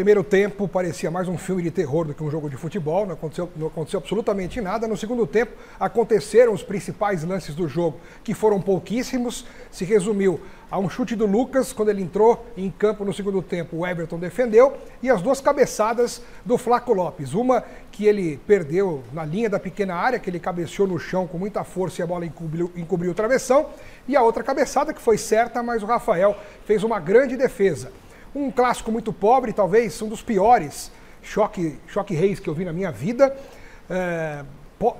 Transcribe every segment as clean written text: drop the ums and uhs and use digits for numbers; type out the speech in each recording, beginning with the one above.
primeiro tempo parecia mais um filme de terror do que um jogo de futebol, não aconteceu absolutamente nada. No segundo tempo aconteceram os principais lances do jogo, que foram pouquíssimos. Se resumiu a um chute do Lucas, quando ele entrou em campo no segundo tempo, o Everton defendeu, e as duas cabeçadas do Flaco Lopes. Uma que ele perdeu na linha da pequena área, que ele cabeceou no chão com muita força e a bola encobriu o travessão, e a outra cabeçada que foi certa, mas o Rafael fez uma grande defesa. Um clássico muito pobre, talvez um dos piores choque reis que eu vi na minha vida.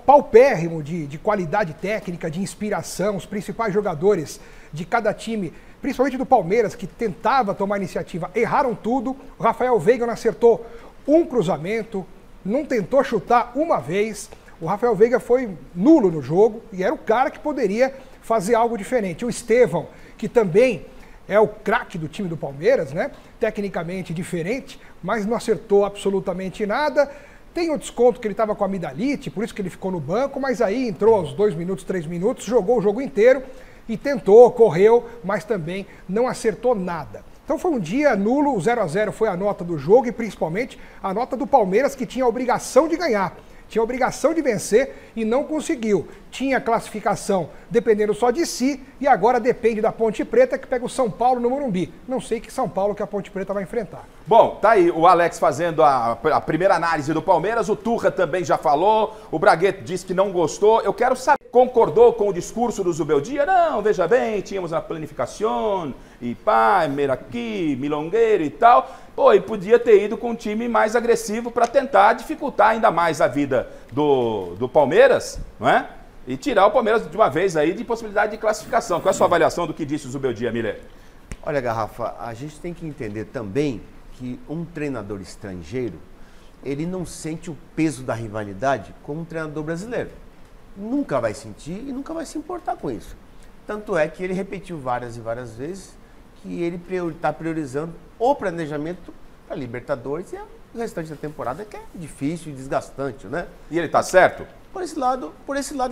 Paupérrimo de qualidade técnica, de inspiração. Os principais jogadores de cada time, principalmente do Palmeiras, que tentava tomar iniciativa, erraram tudo. O Rafael Veiga não acertou um cruzamento, não tentou chutar uma vez. O Rafael Veiga foi nulo no jogo e era o cara que poderia fazer algo diferente. O Estevão, que também é o craque do time do Palmeiras, né? Tecnicamente diferente, mas não acertou absolutamente nada. Tem o desconto que ele estava com a amidalite, por isso que ele ficou no banco, mas aí entrou aos 2 minutos, 3 minutos, jogou o jogo inteiro e tentou, correu, mas também não acertou nada. Então foi um dia nulo, o 0-0 foi a nota do jogo e principalmente a nota do Palmeiras, que tinha a obrigação de ganhar. Tinha a obrigação de vencer e não conseguiu. Tinha classificação dependendo só de si e agora depende da Ponte Preta, que pega o São Paulo no Morumbi. Não sei que São Paulo que a Ponte Preta vai enfrentar. Bom, tá aí o Alex fazendo a primeira análise do Palmeiras, o Turra também já falou, o Bragueto disse que não gostou. Eu quero saber, concordou com o discurso do Zubeldia? Não, veja bem, tínhamos a planificação, e pá, Meraqui, Milongueiro e tal. Pô, e podia ter ido com um time mais agressivo para tentar dificultar ainda mais a vida do Palmeiras, não é? E tirar o Palmeiras de uma vez aí de possibilidade de classificação. Qual é a sua avaliação do que disse o Zubeldia, Miller? Olha, Garrafa, a gente tem que entender também que um treinador estrangeiro, ele não sente o peso da rivalidade como um treinador brasileiro. Nunca vai sentir e nunca vai se importar com isso. Tanto é que ele repetiu várias e várias vezes que ele está priorizando o planejamento para Libertadores e o restante da temporada, que é difícil e desgastante, né? E ele está certo? Por esse lado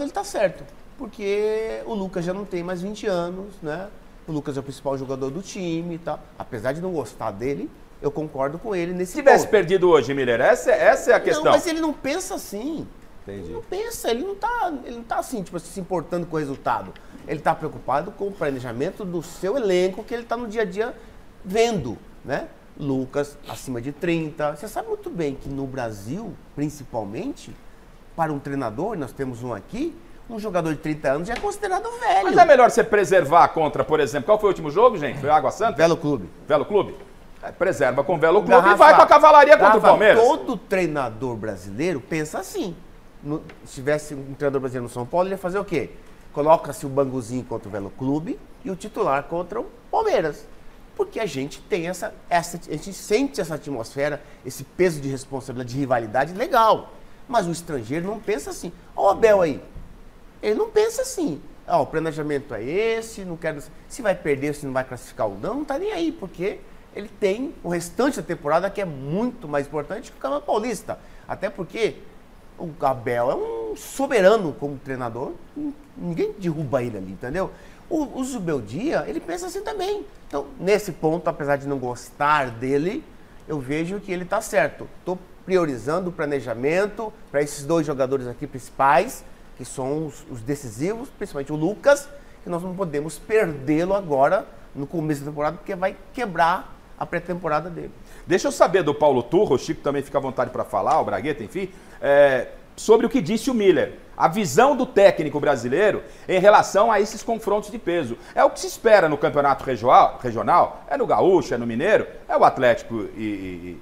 ele está certo, porque o Lucas já não tem mais 20 anos, né? O Lucas é o principal jogador do time e tal. Apesar de não gostar dele, eu concordo com ele nesse ponto. Se tivesse perdido hoje, Miller, essa é a questão. Não, mas ele não pensa assim. Entendi. Ele não pensa, ele não tá assim, tipo, se importando com o resultado. Ele está preocupado com o planejamento do seu elenco, que ele está no dia a dia vendo, né? Lucas, acima de 30. Você sabe muito bem que no Brasil, principalmente, para um treinador, nós temos um aqui, um jogador de 30 anos já é considerado velho. Mas é melhor você preservar contra, por exemplo, qual foi o último jogo, gente? Foi Água Santa? Velo Clube. Velo Clube? Preserva com o Velo Clube e vai com a cavalaria contra o Palmeiras. Todo treinador brasileiro pensa assim. Se tivesse um treinador brasileiro no São Paulo, ele ia fazer o quê? Coloca-se o banguzinho contra o Velo Clube e o titular contra o Palmeiras. Porque a gente tem a gente sente essa atmosfera, esse peso de responsabilidade, de rivalidade legal. Mas o estrangeiro não pensa assim. Olha o Abel aí. Ele não pensa assim. O planejamento é esse, não quero... Se vai perder, se não vai classificar ou não tá nem aí, porque ele tem o restante da temporada que é muito mais importante que o Campeonato Paulista. Até porque o Abel é um soberano como treinador, ninguém derruba ele ali, entendeu? O Zubeldia, ele pensa assim também. Então, nesse ponto, apesar de não gostar dele, eu vejo que ele tá certo. Estou priorizando o planejamento para esses dois jogadores aqui principais, que são os decisivos, principalmente o Lucas, que nós não podemos perdê-lo agora no começo da temporada, porque vai quebrar a pré-temporada dele. Deixa eu saber do Paulo Turra, o Chico também fica à vontade para falar, o Bragueta, enfim, sobre o que disse o Miller. A visão do técnico brasileiro em relação a esses confrontos de peso. É o que se espera no campeonato regional, é no Gaúcho, é no Mineiro, é o Atlético e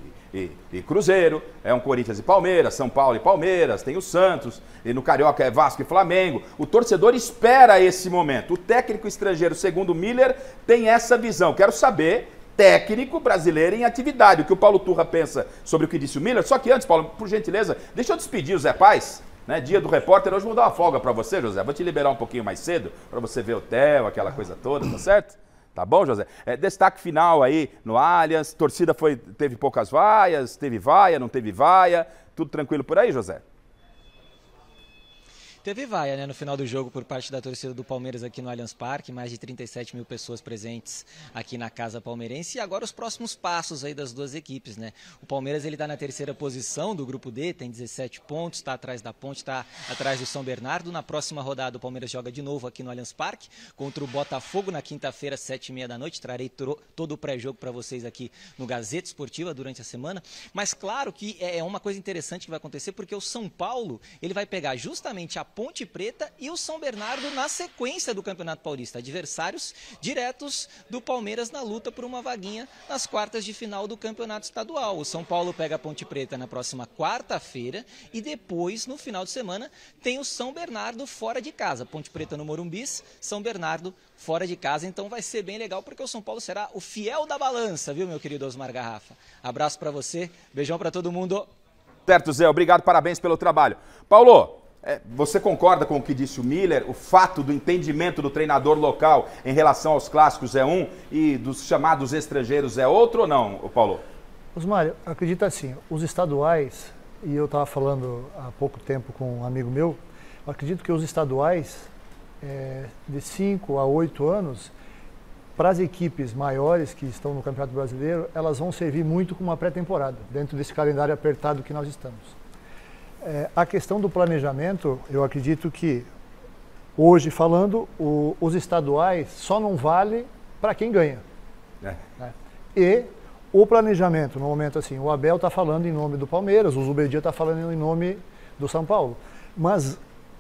Cruzeiro, é um Corinthians e Palmeiras, São Paulo e Palmeiras, tem o Santos, e no Carioca é Vasco e Flamengo. O torcedor espera esse momento. O técnico estrangeiro, segundo o Miller, tem essa visão. Quero saber, técnico brasileiro em atividade, o que o Paulo Turra pensa sobre o que disse o Miller. Só que antes, Paulo, por gentileza, deixa eu despedir o Zé Paz, né? Dia do repórter, hoje vou dar uma folga para você, José. Vou te liberar um pouquinho mais cedo, para você ver o hotel, aquela coisa toda, tá certo? Tá bom, José? Destaque final aí no Allianz, torcida teve poucas vaias, teve vaia, não teve vaia, tudo tranquilo por aí, José? Teve vaia, né, no final do jogo por parte da torcida do Palmeiras aqui no Allianz Parque, mais de 37 mil pessoas presentes aqui na Casa Palmeirense. E agora os próximos passos aí das duas equipes, né? O Palmeiras ele está na terceira posição do grupo D, tem 17 pontos, está atrás da Ponte, está atrás do São Bernardo. Na próxima rodada o Palmeiras joga de novo aqui no Allianz Parque contra o Botafogo na quinta-feira, 7h30 da noite. Trarei todo o pré-jogo para vocês aqui no Gazeta Esportiva durante a semana. Mas claro que é uma coisa interessante que vai acontecer, porque o São Paulo ele vai pegar justamente a Ponte Preta e o São Bernardo na sequência do Campeonato Paulista, adversários diretos do Palmeiras na luta por uma vaguinha nas quartas de final do Campeonato Estadual. O São Paulo pega a Ponte Preta na próxima quarta-feira e depois, no final de semana, tem o São Bernardo fora de casa. Ponte Preta no Morumbis, São Bernardo fora de casa. Então vai ser bem legal, porque o São Paulo será o fiel da balança, viu, meu querido Osmar Garrafa? Abraço pra você, beijão pra todo mundo. Certo, Zé, obrigado, parabéns pelo trabalho. Paulo, você concorda com o que disse o Miller? O fato do entendimento do treinador local em relação aos clássicos é um e dos chamados estrangeiros é outro ou não, Paulo? Osmar, acredita assim, os estaduais, e eu estava falando há pouco tempo com um amigo meu, eu acredito que os estaduais de 5 a 8 anos, para as equipes maiores que estão no Campeonato Brasileiro, elas vão servir muito como uma pré-temporada, dentro desse calendário apertado que nós estamos. A questão do planejamento, eu acredito que, hoje falando, os estaduais só não vale para quem ganha. Né? E o planejamento, no momento assim, o Abel está falando em nome do Palmeiras, o Zubeldia está falando em nome do São Paulo. Mas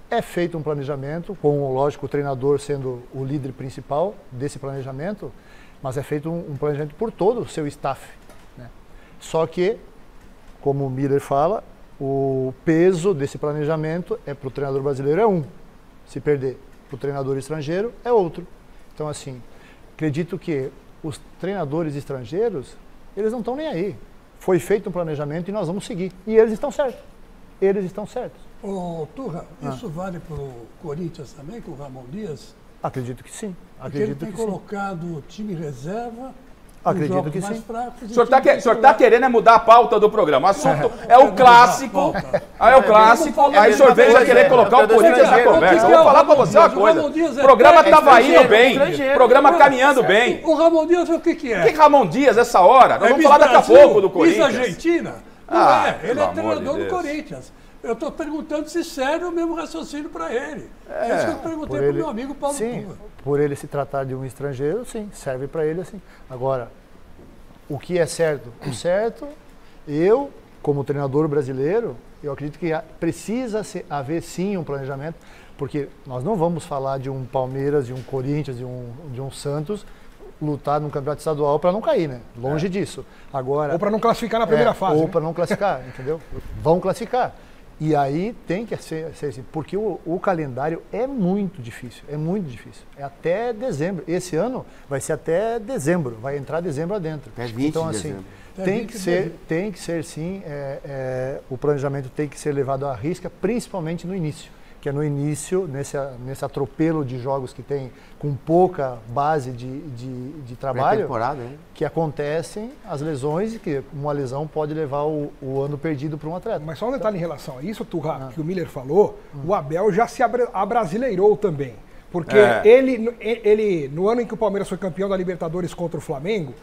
é feito um planejamento, com, lógico, o treinador sendo o líder principal desse planejamento, mas é feito um planejamento por todo o seu staff. Né? Só que, como o Miller fala, o peso desse planejamento para o treinador brasileiro é um. Se perder para o treinador estrangeiro, é outro. Então, assim, acredito que os treinadores estrangeiros, eles não estão nem aí. Foi feito um planejamento e nós vamos seguir. E eles estão certos. Eles estão certos. Ô, Turra, isso vale para o Corinthians também, com o Ramon Dias? Acredito que sim. Porque ele tem colocado o time reserva. Acredito que sim. O senhor está querendo mudar a pauta do programa. O assunto é o clássico. Aí é o clássico. Aí o senhor vem já querer colocar o Corinthians na conversa. Eu vou falar para você uma coisa. O programa estava indo bem. O programa caminhando bem. O Ramon Dias o que é? O que Ramon Dias essa hora? Nós vamos falar daqui a pouco do Corinthians. Argentina? Não é. Ele é treinador do Corinthians. Eu estou perguntando se serve o mesmo raciocínio para ele. É isso que eu perguntei para o meu amigo Paulo Turra. Por ele se tratar de um estrangeiro, sim, serve para ele assim. Agora, o que é certo? O certo, eu, como treinador brasileiro, eu acredito que precisa haver sim um planejamento, porque nós não vamos falar de um Palmeiras, de um Corinthians, de um Santos lutar no campeonato estadual para não cair, né? Longe disso. Agora, ou para não classificar na primeira fase. Ou para não classificar, entendeu? Vão classificar. E aí tem que ser assim, porque o calendário é muito difícil, É até dezembro. Esse ano vai ser até dezembro, vai entrar dezembro adentro. Até 20 então, de assim, dezembro. tem que ser sim, o planejamento tem que ser levado à risca, principalmente no início. Que é no início, nesse atropelo de jogos que tem com pouca base de trabalho, que acontecem as lesões e que uma lesão pode levar o ano perdido para um atleta. Mas só um detalhe em relação a isso, Turra, que o Miller falou, o Abel já se abrasileirou também. Porque ele, no ano em que o Palmeiras foi campeão da Libertadores contra o Flamengo,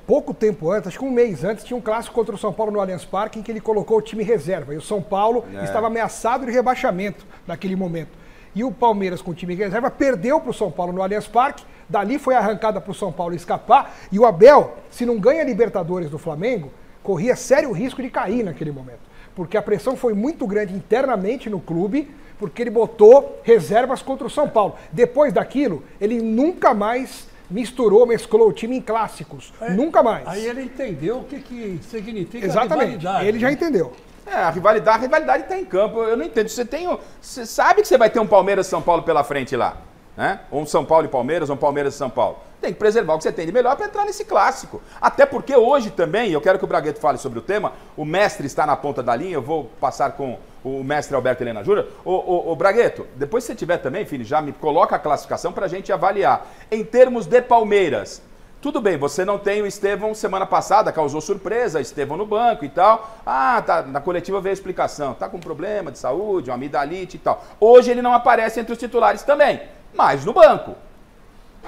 pouco tempo antes, acho que um mês antes, tinha um clássico contra o São Paulo no Allianz Parque em que ele colocou o time reserva. E o São Paulo estava ameaçado de rebaixamento naquele momento. E o Palmeiras, com o time reserva, perdeu para o São Paulo no Allianz Parque. Dali foi arrancada para o São Paulo escapar. E o Abel, se não ganha a Libertadores do Flamengo, corria sério risco de cair naquele momento. Porque a pressão foi muito grande internamente no clube, porque ele botou reservas contra o São Paulo. Depois daquilo, ele nunca mais mesclou o time em clássicos. Nunca mais. Aí ele entendeu o que significa exatamente. Rivalidade. Ele já entendeu. A rivalidade está em campo. Eu não entendo. Você sabe que você vai ter um Palmeiras e São Paulo pela frente lá. Né? Ou um São Paulo e Palmeiras, ou um Palmeiras e São Paulo. Tem que preservar o que você tem de melhor para entrar nesse clássico. Até porque hoje também, eu quero que o Bragueto fale sobre o tema, o mestre está na ponta da linha, eu vou passar com o mestre Alberto Helena Júnior. Ô Bragueto, depois se você tiver também, filho, já me coloca a classificação para a gente avaliar. Em termos de Palmeiras, Tudo bem, você não tem o Estevão semana passada, causou surpresa, Estevão no banco e tal. Ah, tá, na coletiva veio a explicação, tá com problema de saúde, uma amidalite e tal. Hoje ele não aparece entre os titulares também, mas no banco.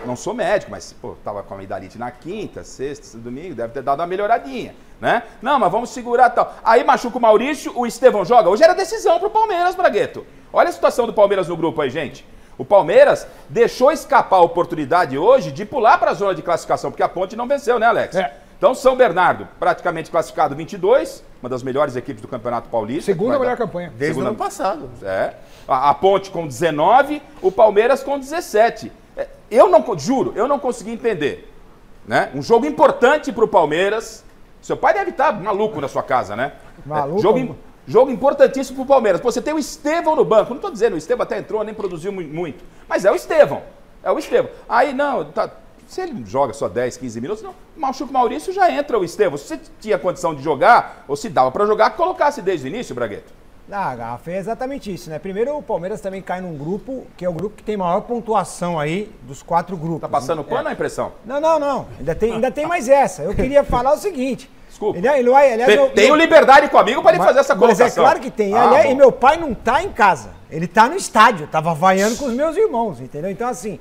Não sou médico, mas pô, tava com a amidalite na quinta, sexta, domingo, deve ter dado uma melhoradinha, né? Não, mas vamos segurar tal. Aí machuca o Maurício, o Estevão joga. Hoje era decisão pro Palmeiras, Bragueto. Olha a situação do Palmeiras no grupo aí, gente. O Palmeiras deixou escapar a oportunidade hoje de pular para a zona de classificação, porque a Ponte não venceu, né, Alex? Então, São Bernardo, praticamente classificado 22, uma das melhores equipes do Campeonato Paulista. Segunda melhor campanha. Desde o ano passado. É. A Ponte com 19, o Palmeiras com 17. Eu não, juro, eu não consegui entender. Né? Um jogo importante para o Palmeiras. Seu pai deve estar maluco na sua casa, né? Maluco. Jogo importantíssimo pro Palmeiras. Pô, você tem o Estevão no banco. Não estou dizendo, o Estevão até entrou, nem produziu muito. Mas é o Estevão. É o Estevão. Aí, não, tá, se ele joga só 10, 15 minutos, não. Machuca o Maurício, já entra o Estevão. Se você tinha condição de jogar, ou se dava para jogar, colocasse desde o início, Bragueto. Ah, Garrafa, é exatamente isso, né? Primeiro, o Palmeiras também cai num grupo, que é o grupo que tem maior pontuação aí dos 4 grupos. Tá passando pano a impressão? Não. Ainda tem mais essa. Eu queria falar o seguinte... Desculpa. Tenho liberdade comigo para ele fazer essa colocação. Mas é claro que tem. E meu pai não tá em casa. Ele tá no estádio. Tava vaiando com os meus irmãos, entendeu? Então, assim,